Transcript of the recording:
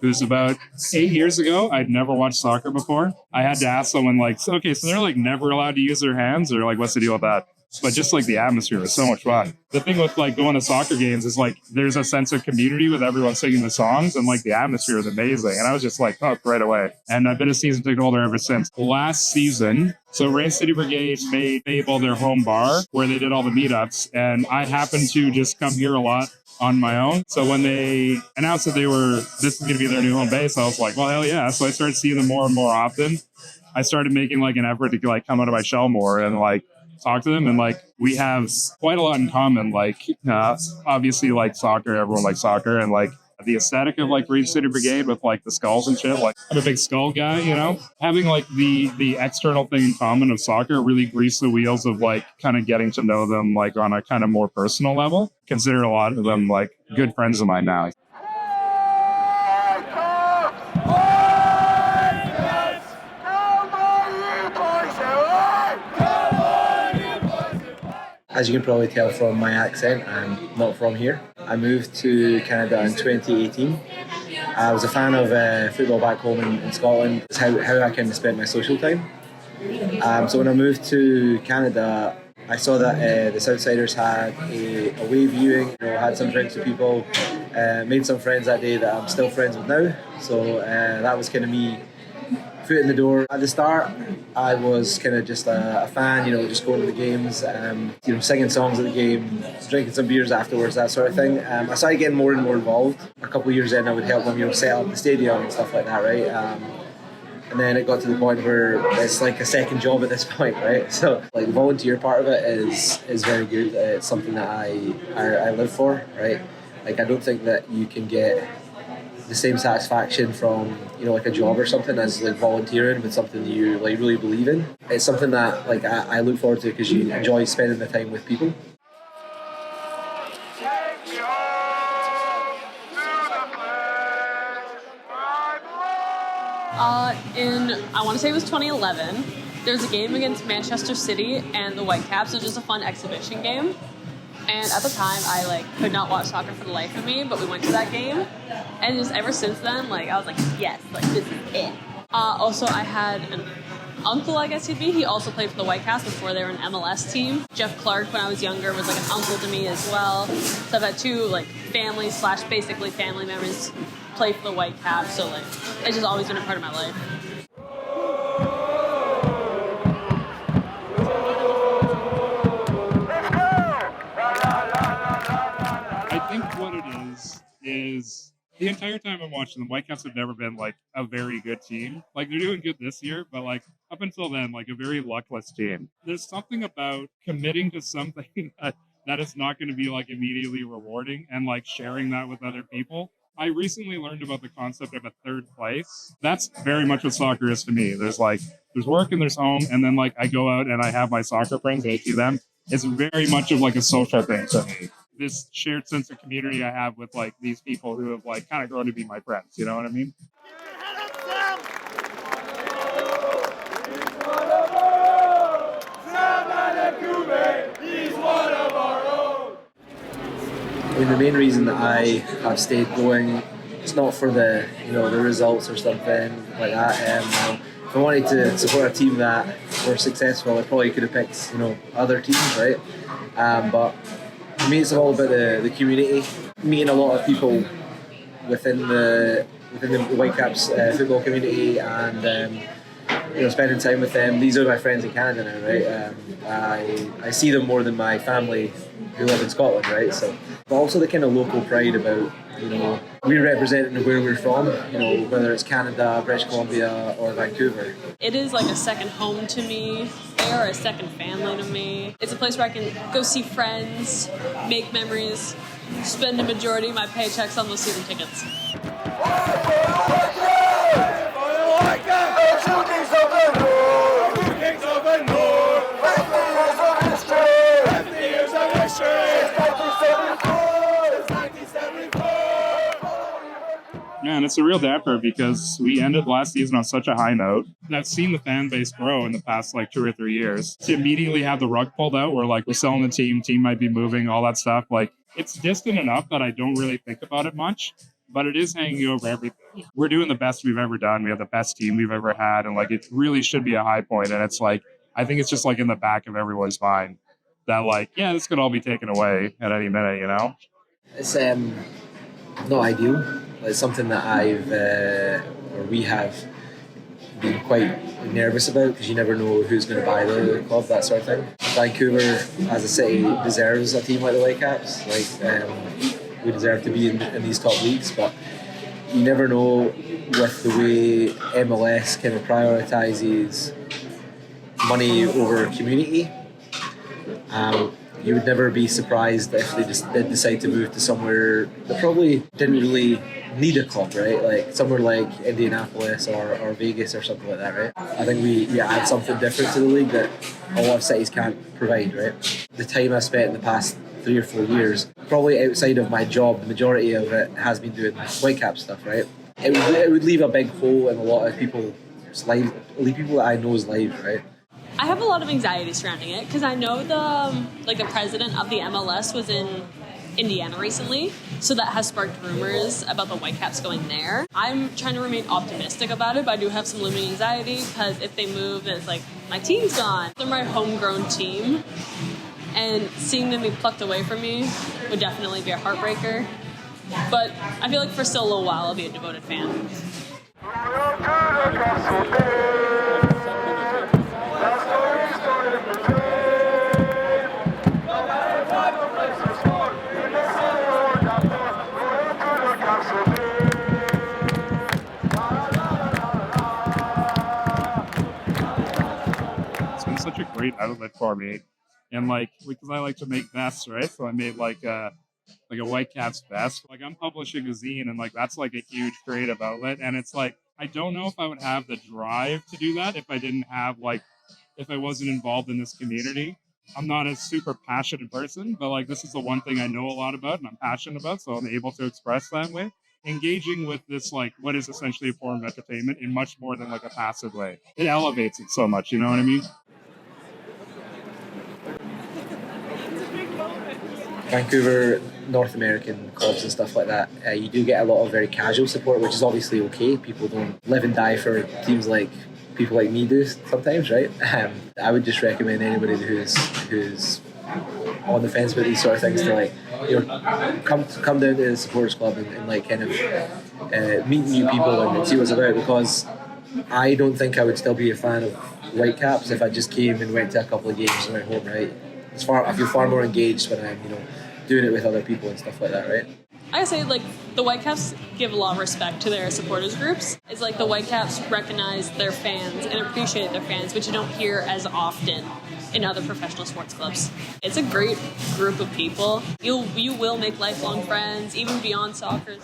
It was about 8 years ago. I'd never watched soccer before. I had to ask someone like, okay, so they're like never allowed to use their hands, or like, what's the deal with that? But just like the atmosphere was so much fun. The thing with like going to soccer games is like there's a sense of community with everyone singing the songs, and like the atmosphere is amazing. And I was just like hooked right away. And I've been a season ticket holder ever since. Last season, so Rain City Brigade made Fable their home bar where they did all the meetups, and I happened to just come here a lot on my own. So when they announced that this is going to be their new home base, I was like, well, hell yeah. So I started seeing them more and more often. I started making like an effort to like come out of my shell more and like talk to them. And like, we have quite a lot in common. Like, obviously like soccer, everyone likes soccer, and like the aesthetic of like Rain City Brigade with like the skulls and shit. Like, I'm a big skull guy, you know? Having like the external thing in common of soccer really greased the wheels of like kind of getting to know them like on a kind of more personal level. Consider a lot of them like good friends of mine now. As you can probably tell from my accent, I'm not from here. I moved to Canada in 2018. I was a fan of football back home in Scotland. It's how I kind of spent my social time. So when I moved to Canada, I saw that the Southsiders had a away viewing. Had some drinks with people, made some friends that day that I'm still friends with now. So that was kind of me, foot in the door. At the start, I was kind of just a fan, just going to the games, singing songs at the game, drinking some beers afterwards, that sort of thing. I started getting more and more involved. A couple of years in, I would help them, set up the stadium and stuff like that, right? And then it got to the point where it's like a second job at this point, right? So like the volunteer part of it is very good. It's something that I live for, right? Like I don't think that you can get the same satisfaction from like a job or something as like volunteering with something that you like really believe in. It's something that like I look forward to because you enjoy spending the time with people. I want to say it was 2011. There's a game against Manchester City and the Whitecaps. It was just a fun exhibition game. And at the time, I could not watch soccer for the life of me, but we went to that game. And just ever since then, I was like, yes, this is it. Also, I had an uncle, I guess he'd be. He also played for the Whitecaps before they were an MLS team. Jeff Clark, when I was younger, was an uncle to me as well. So I've had two families / basically family members play for the Whitecaps. So it's just always been a part of my life. I think what it is the entire time I'm watching them, Whitecaps have never been a very good team. They're doing good this year, but up until then, a very luckless team. There's something about committing to something that is not going to be immediately rewarding and sharing that with other people. I recently learned about the concept of a third place. That's very much what soccer is to me. There's work and there's home, and then I go out and I have my soccer friends and I see them. It's very much of a social thing to me. This shared sense of community I have with these people who have kind of grown to be my friends. You know what I mean? I mean, the main reason that I have stayed going, it's not for the the results or something like that. If I wanted to support a team that were successful, I probably could have picked other teams, right? But for me, it's all about the community, meeting a lot of people within the Whitecaps football community, and spending time with them. These are my friends in Canada now, right? I see them more than my family who live in Scotland, right? So, but also the kind of local pride about, we're representing where we're from, whether it's Canada, British Columbia, or Vancouver. It is like a second home to me. They are a second family to me. It's a place where I can go see friends, make memories, spend a majority of my paychecks on those season tickets. Man, it's a real damper because we ended last season on such a high note. And I've seen the fan base grow in the past 2 or 3 years. To immediately have the rug pulled out where we're selling the team might be moving, all that stuff. It's distant enough that I don't really think about it much, but it is hanging over everything. We're doing the best we've ever done. We have the best team we've ever had. And it really should be a high point. And it's I think it's just in the back of everyone's mind that this could all be taken away at any minute, It's not ideal. It's something that we have been quite nervous about because you never know who's going to buy the club, that sort of thing. Vancouver, as a city, deserves a team like the Whitecaps. We deserve to be in these top leagues, but you never know with the way MLS kind of prioritises money over community. You would never be surprised if they just did decide to move to somewhere that probably didn't really need a club, right? Somewhere like Indianapolis or Vegas or something like that, right? I think we add something different to the league that a lot of cities can't provide, right? The time I've spent in the past 3 or 4 years, probably outside of my job, the majority of it has been doing Whitecap stuff, right? It would leave a big hole in a lot of people's lives, people that I know's lives, right? I have a lot of anxiety surrounding it because I know the president of the MLS was in Indiana recently, so that has sparked rumors about the Whitecaps going there. I'm trying to remain optimistic about it, but I do have some looming anxiety because if they move, then it's my team's gone. They're my homegrown team, and seeing them be plucked away from me would definitely be a heartbreaker. But I feel for still a little while I'll be a devoted fan. Such a great outlet for me, and because I like to make vests, right? So I made a Whitecaps vest. I'm publishing a zine, and that's a huge creative outlet. And it's I don't know if I would have the drive to do that if I didn't have if I wasn't involved in this community. I'm not a super passionate person, but this is the one thing I know a lot about and I'm passionate about, so I'm able to express that way. Engaging with this what is essentially a form of entertainment in much more than a passive way. It elevates it so much, you know what I mean? Vancouver, North American clubs and stuff like that, you do get a lot of very casual support, which is obviously okay. People don't live and die for teams like people like me do sometimes, right? I would just recommend anybody who's on the fence with these sort of things to come down to the supporters club and kind of meet new people and see what's about, because I don't think I would still be a fan of Whitecaps if I just came and went to a couple of games and went home, right? I feel far more engaged when I'm, doing it with other people and stuff like that, right? I gotta say, the Whitecaps give a lot of respect to their supporters groups. It's the Whitecaps recognize their fans and appreciate their fans, which you don't hear as often in other professional sports clubs. It's a great group of people. You will make lifelong friends, even beyond soccer.